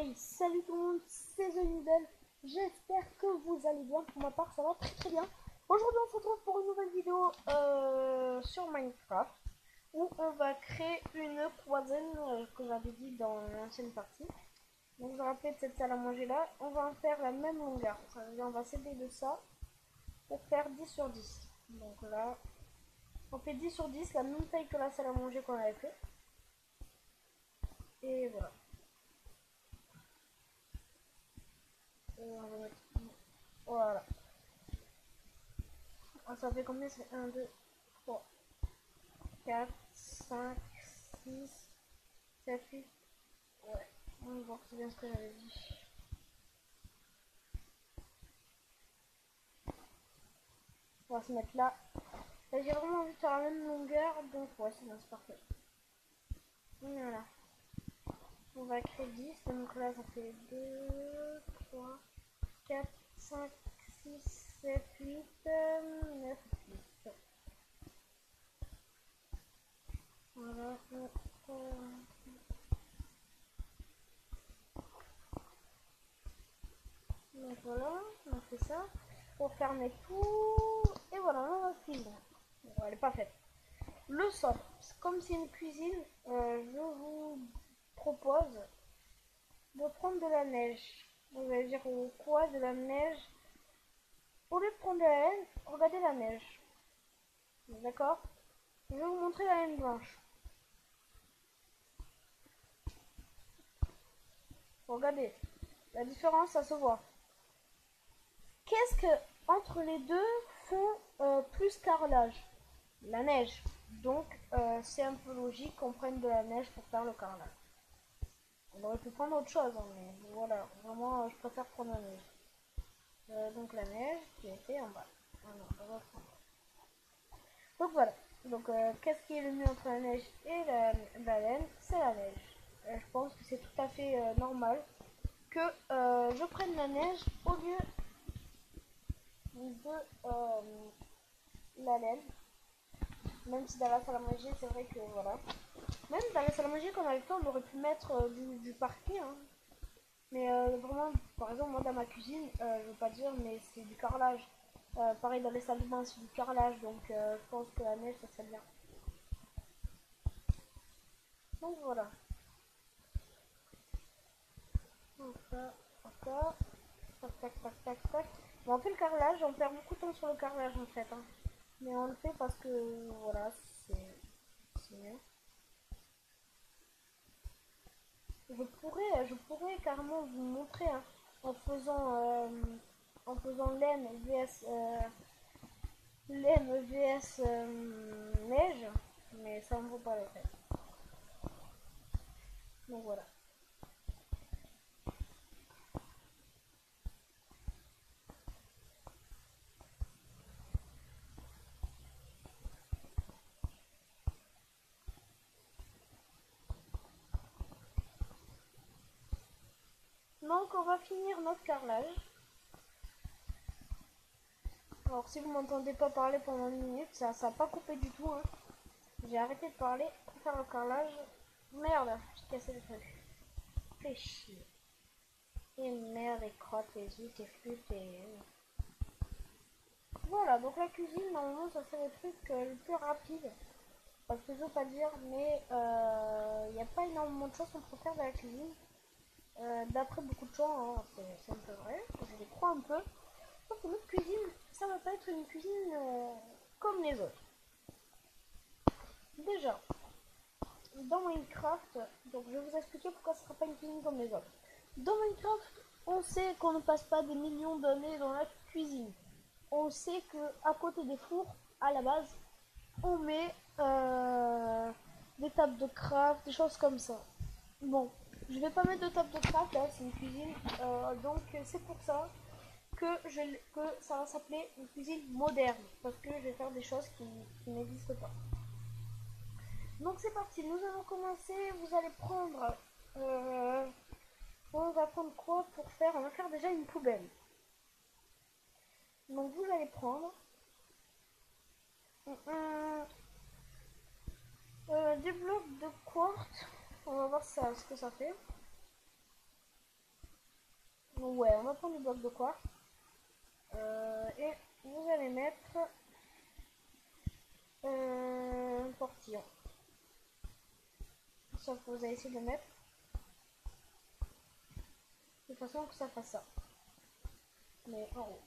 Hey, salut tout le monde, c'est The Noodle. J'espère que vous allez bien. Pour ma part, ça va très très bien. Aujourd'hui, on se retrouve pour une nouvelle vidéo sur Minecraft où on va créer une croisette que j'avais dit dans l'ancienne partie. Donc, je vais rappeler de cette salle à manger là. On va en faire la même longueur. Ça veut dire on va s'aider de ça pour faire 10 sur 10. Donc là, on fait 10 sur 10, la même taille que la salle à manger qu'on avait fait. Et voilà. On va mettre... Voilà. Ça fait combien? C'est 1, 2, 3, 4, 5, 6, 7, 8. Ouais, on va voir c'est bien ce que j'avais dit. On va se mettre là. Là j'ai vraiment envie de faire la même longueur, donc ouais, c'est bien, c'est parfait. Voilà. On va créer 10, donc là ça fait 2, 3, 4, 5, 6, 7, 8, 9, 10. Voilà. Donc voilà, on a fait ça. Pour fermer tout. Et voilà, on a fini. Bon, elle n'est pas faite. Le sol, comme c'est une cuisine, je vous propose de prendre de la neige. Vous allez dire quoi de la neige? Au lieu de prendre de la laine, regardez la neige. D'accord? Je vais vous montrer la laine blanche. Regardez, la différence, ça se voit. Qu'est-ce que entre les deux font plus carrelage? La neige. Donc c'est un peu logique qu'on prenne de la neige pour faire le carrelage. On aurait pu prendre autre chose, hein, mais voilà, vraiment je préfère prendre la neige. Donc la neige qui était en bas. Ah non, donc voilà. Donc qu'est-ce qui est le mieux entre la neige et la laine? C'est la neige. Je pense que c'est tout à fait normal que je prenne la neige au lieu de la laine. Même si dans la salle à manger, c'est vrai que voilà. Même dans la salle à manger, quand on avait le temps, on aurait pu mettre du parquet. Hein. Mais vraiment, par exemple, moi dans ma cuisine, je veux pas dire, mais c'est du carrelage. Pareil dans les salles de bain, c'est du carrelage. Donc je pense que la neige, ça serait bien. Donc voilà. Donc ça, encore. Tac, tac, tac, tac, tac. Bon, on fait le carrelage, on perd beaucoup de temps sur le carrelage en fait. Hein. Mais on le fait parce que voilà, c'est mieux. Je pourrais carrément vous montrer hein, en faisant laine vs neige, mais ça ne vaut pas la peine. Donc voilà. Donc on va finir notre carrelage. Alors si vous m'entendez pas parler pendant une minute, ça n'a pas coupé du tout. Hein. J'ai arrêté de parler pour faire le carrelage. Merde, j'ai cassé le truc. Fais chier. Et merde, et crotte, et zut, et flûte, et... Voilà, donc la cuisine, normalement, ça c'est le truc le plus rapide. Parce que je veux pas dire, mais il n'y a pas énormément de choses qu'on peut faire dans la cuisine. D'après beaucoup de gens, hein, c'est un peu vrai, je les crois un peu. Sauf que notre cuisine, ça va pas être une cuisine comme les autres. Déjà, dans Minecraft, donc je vais vous expliquer pourquoi ce sera pas une cuisine comme les autres. Dans Minecraft, on sait qu'on ne passe pas des millions d'années dans la cuisine. On sait que à côté des fours, à la base, on met des tables de craft, des choses comme ça. Bon, je vais pas mettre de table de craft là, c'est une cuisine, donc c'est pour ça que ça va s'appeler une cuisine moderne, parce que je vais faire des choses qui n'existent pas. Donc c'est parti, nous allons commencer, vous allez prendre, on va prendre quoi pour faire, on va faire déjà une poubelle. Donc vous allez prendre des blocs de quartz, on va voir ça, ce que ça fait. Ouais, on va prendre du bloc de quartz. Et vous allez mettre un portillon. Sauf que vous allez essayer de le mettre de façon que ça fasse ça. Mais en haut.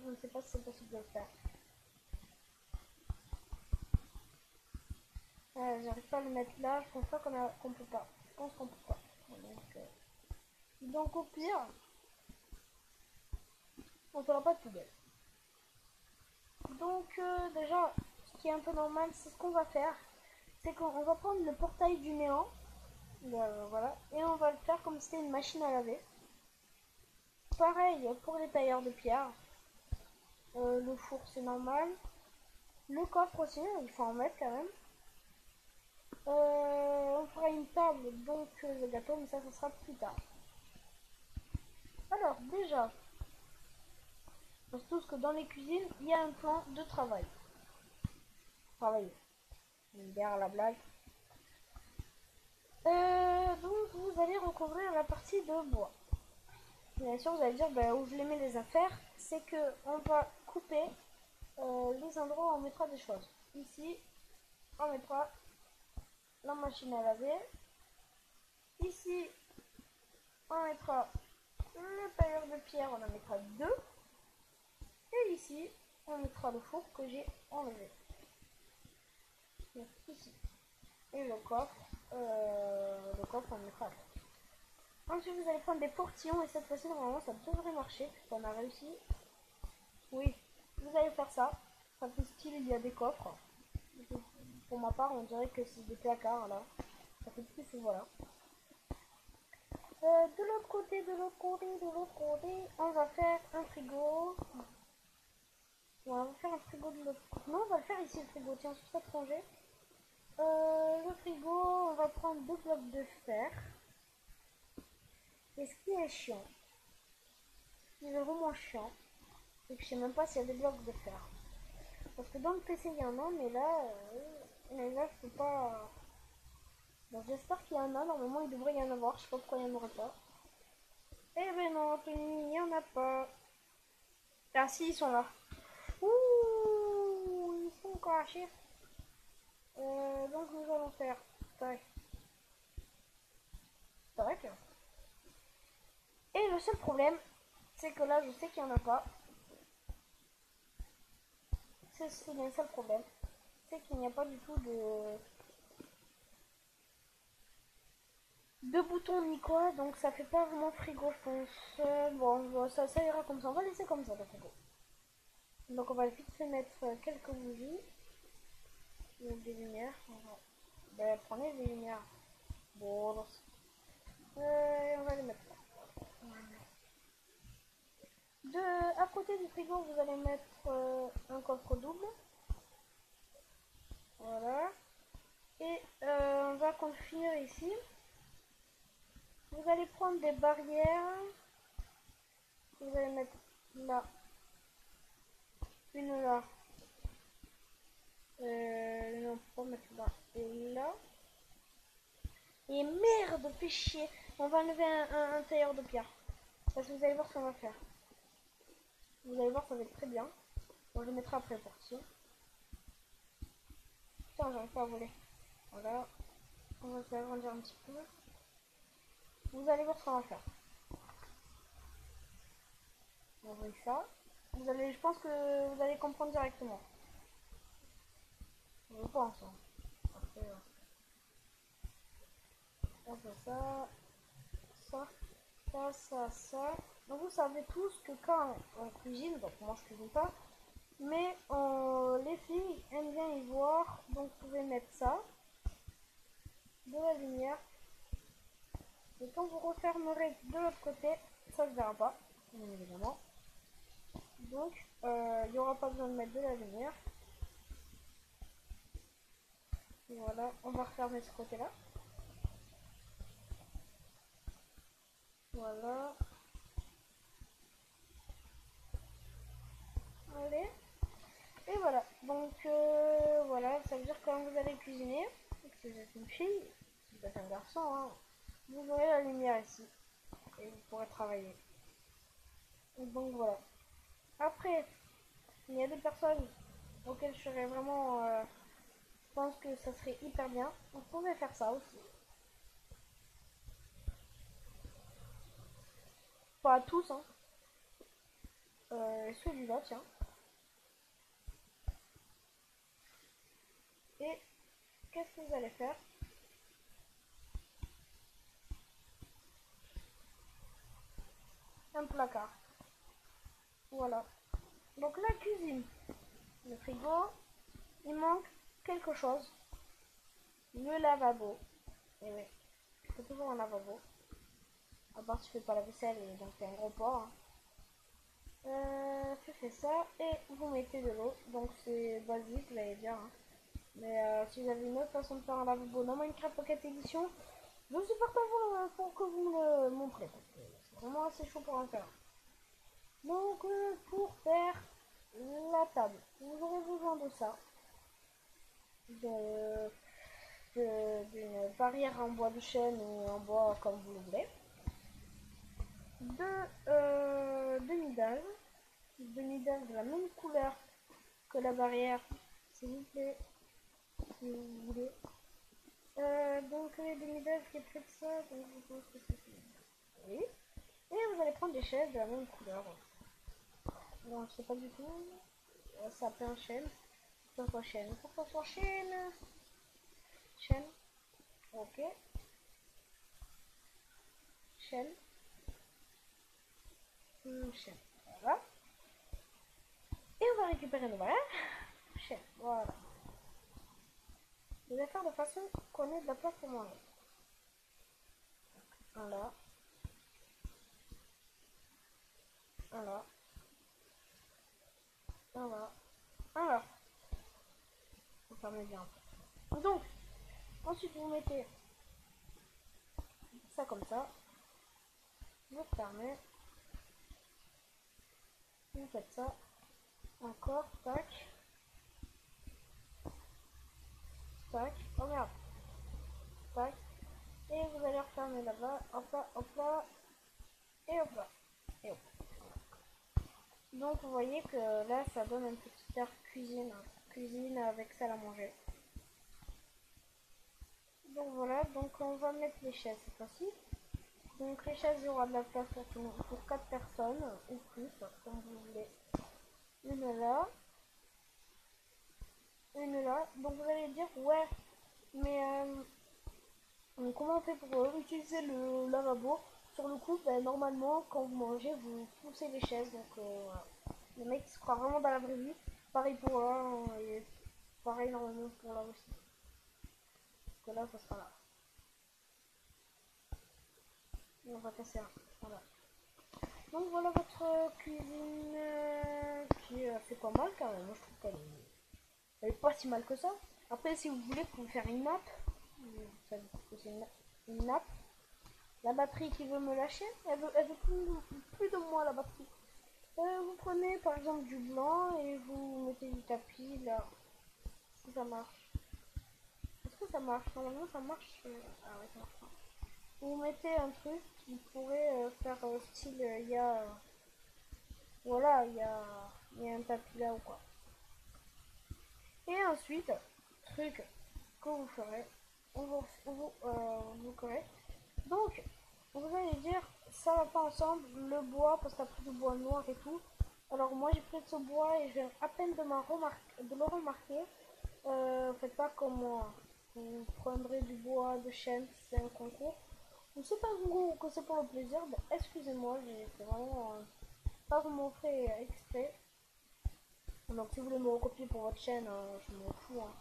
Je ne sais pas si c'est possible de le faire. J'arrive pas à le mettre là. Je pense pas qu'on peut pas. Je pense qu'on peut pas. Donc au pire, on fera pas de poubelle. Donc déjà, ce qui est un peu normal, c'est ce qu'on va faire. C'est qu'on va prendre le portail du néant. Voilà. Et on va le faire comme si c'était une machine à laver. Pareil pour les tailleurs de pierre. Le four c'est normal. Le coffre aussi, il faut en mettre quand même. On fera une table, donc le gâteau, mais ça sera plus tard. Alors déjà, surtout que dans les cuisines, il y a un plan de travail. Travailler. Derrière la blague. Donc vous allez recouvrir la partie de bois. Bien sûr, vous allez dire où je les mets les affaires. C'est que on va couper les endroits où on mettra des choses. Ici, on mettra la machine à laver. Ici, on mettra le tailleur de pierre, on en mettra deux. Et ici, on mettra le four que j'ai enlevé. Donc, ici. Et le coffre, on mettra là. Ensuite, vous allez prendre des portillons et cette fois-ci, normalement, ça devrait marcher. On a réussi. Oui, vous allez faire ça. Ça fait style, il y a des coffres. Pour ma part, on dirait que c'est des placards là. Ça fait plus, voilà. De l'autre côté, on va faire un frigo. On va faire un frigo de l'autre côté. Non, on va le faire ici le frigo. Tiens, sur cette rangée. Le frigo, on va prendre deux blocs de fer. Et ce qui est chiant, ce qui est vraiment chiant, c'est que je sais même pas s'il y a des blocs de fer. Parce que dans le PC il y en a, mais là je peux pas. Donc j'espère qu'il y en a. Normalement il devrait y en avoir. Je sais pas pourquoi il n'y en aurait pas. Eh ben non, il n'y en a pas. Ah si, ils sont là. Ouh, ils sont cachés. Donc nous allons faire. Tac. Tac. Et le seul problème, c'est que là je sais qu'il n'y en a pas. C'est le seul problème. C'est qu'il n'y a pas du tout de boutons ni quoi. Donc ça fait pas vraiment frigo, je pense. Bon, ça ira comme ça. On va laisser comme ça le frigo. Donc on va vite fait mettre quelques bougies. Des lumières. Prenez des lumières. Bon, on va les mettre là. À côté du frigo, vous allez mettre un coffre double. Voilà. Et on va finir ici. Vous allez prendre des barrières. Vous allez mettre là. Une là. Non, pas mettre là. Et là. Et merde, fait chier. On va enlever un tailleur de pierre. Parce que vous allez voir ce qu'on va faire. Vous allez voir, ça va être très bien. On le mettra après pour ça. Putain, j'arrive pas à voler. Voilà. On va faire agrandir un petit peu. Vous allez voir ce qu'on va faire. On va ouvrir ça. Je pense que vous allez comprendre directement. Je pense. Hein. Après, on fait ça. Ça. Donc vous savez tous que quand on cuisine, donc moi je cuisine pas, mais les filles aiment bien y voir, donc vous pouvez mettre ça, de la lumière, et quand vous refermerez de l'autre côté, ça ne se verra pas, bien évidemment. Donc il n'y aura pas besoin de mettre de la lumière. Voilà, on va refermer ce côté-là. Voilà. Allez. Et voilà. Donc voilà, ça veut dire que quand vous allez cuisiner, si vous êtes une fille, si vous êtes un garçon, hein, vous aurez la lumière ici. Et vous pourrez travailler. Donc voilà. Après, il y a des personnes auxquelles je serais vraiment... je pense que ça serait hyper bien. Vous pouvez faire ça aussi. Pas à tous, hein. Celui-là, tiens. Et qu'est-ce que vous allez faire? Un placard. Voilà. Donc la cuisine, le frigo, il manque quelque chose. Le lavabo. Et oui, c'est toujours un lavabo. À part si tu fais pas la vaisselle et donc t'es un gros porc. Hein. Tu fais ça et vous mettez de l'eau. Donc c'est basique, j'allais dire. Hein. Mais si vous avez une autre façon de faire un lavabo dans Minecraft Pocket Edition, je suis partant pour que vous me le montrez. Parce que c'est vraiment assez chaud pour en faire. Donc pour faire la table, vous aurez besoin de ça. D'une barrière en bois de chêne ou en bois comme vous le voulez. De midages de la même couleur que la barrière, s'il vous plaît, si vous voulez. Donc les demi-dalles qui est près de ça, donc je pense que c'est oui. Et vous allez prendre des chaises de la même couleur. Non, je sais pas du tout. Ça s'appelle un chêne. Pourquoi chêne? Pourquoi ça chêne? Chêne. Ok. Chêne. Chêne. Voilà. Et on va récupérer nos balles. Chêne. Voilà. Vous allez faire de façon qu'on ait de la place pour manger. Un là. Un là. Un là. Un là. Vous fermez bien. Donc, ensuite vous mettez ça comme ça. Vous fermez. Vous faites ça. Encore. Tac. Tac. Oh merde. Tac. Et vous allez refermer là-bas. Hop là. Hop là. Et hop là. Et hop. Donc vous voyez que là ça donne un petit air cuisine. Cuisine avec salle à manger. Donc voilà, donc on va mettre les chaises cette fois-ci. Donc les chaises, il y aura de la place pour 4 personnes ou plus, comme vous voulez. Une là. Une là. Donc vous allez dire, ouais, mais comment on fait pour utiliser le lavabo? Sur le coup, ben, normalement, quand vous mangez, vous poussez les chaises. Donc voilà. Le mec se croit vraiment dans la vraie vie. Pareil pour là, et pareil normalement pour là aussi. Parce que là, ça sera là. Et on va casser un. Voilà. Donc voilà votre cuisine qui fait pas mal quand même. Moi je trouve qu'elle est pas si mal que ça. Après si vous voulez, vous pouvez faire une nappe. Ça veut dire que c'est une nappe. La batterie qui veut me lâcher, elle veut plus de moi la batterie. Vous prenez par exemple du blanc et vous mettez du tapis là. Si ça marche. Est-ce que ça marche? Normalement ça marche. Ah ouais ça marche pas. Vous mettez un truc qui pourrait faire style il y a voilà il y a un tapis là ou quoi. Et ensuite truc que vous ferez vous ferez donc vous allez dire ça va pas ensemble le bois parce que t'as pris du bois noir et tout. Alors moi j'ai pris de ce bois et je viens à peine de le remarquer. Faites pas comme moi, vous prendrez du bois de chêne si c'est un concours. Ou c'est pas un concours ou que c'est pour le plaisir, ben, excusez-moi, j'ai vraiment pas vraiment fait exprès. Donc si vous voulez me recopier pour votre chaîne, je m'en fous. Hein.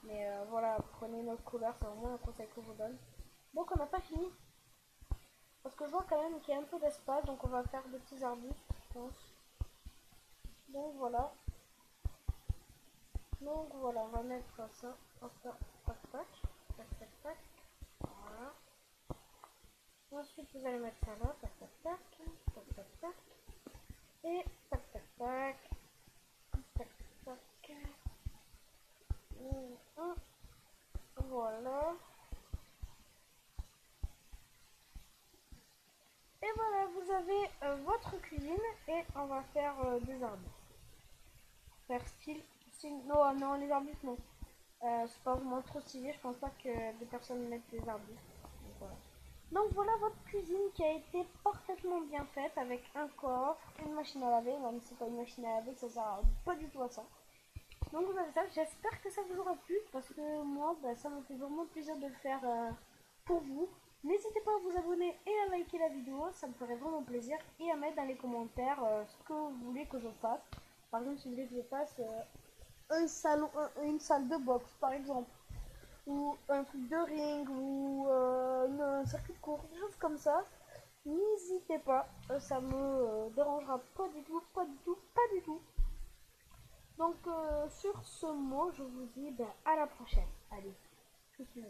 Mais voilà, prenez notre couleur, c'est vraiment un conseil que je vous donne. Donc on n'a pas fini. Parce que je vois quand même qu'il y a un peu d'espace, donc on va faire des petits arbustes, je pense. Donc voilà. Donc voilà, on va mettre ça. Hop là, tac tac. Tac tac tac. Voilà. Ensuite vous allez mettre ça là, tac tac tac. Tac tac tac. Et tac tac tac. Tac tac tac. Voilà. Et voilà, vous avez votre cuisine et on va faire des arbustes. Faire non, non, les arbustes non. C'est pas vraiment trop stylé, je pense pas que des personnes mettent des arbustes. Donc voilà votre cuisine qui a été parfaitement bien faite avec un coffre, une machine à laver, même si c'est pas une machine à laver, ça sert pas du tout à ça. Donc vous avez ça, j'espère que ça vous aura plu parce que moi ça me fait vraiment plaisir de le faire pour vous. N'hésitez pas à vous abonner et à liker la vidéo, ça me ferait vraiment plaisir, et à mettre dans les commentaires ce que vous voulez que je fasse. Par exemple, si vous voulez que je fasse une salle de boxe par exemple, ou un truc de ring, ou un circuit de course, des choses comme ça, n'hésitez pas, ça me dérangera pas du tout, pas du tout, pas du tout. Donc sur ce mot, je vous dis à la prochaine. Allez, je suis là.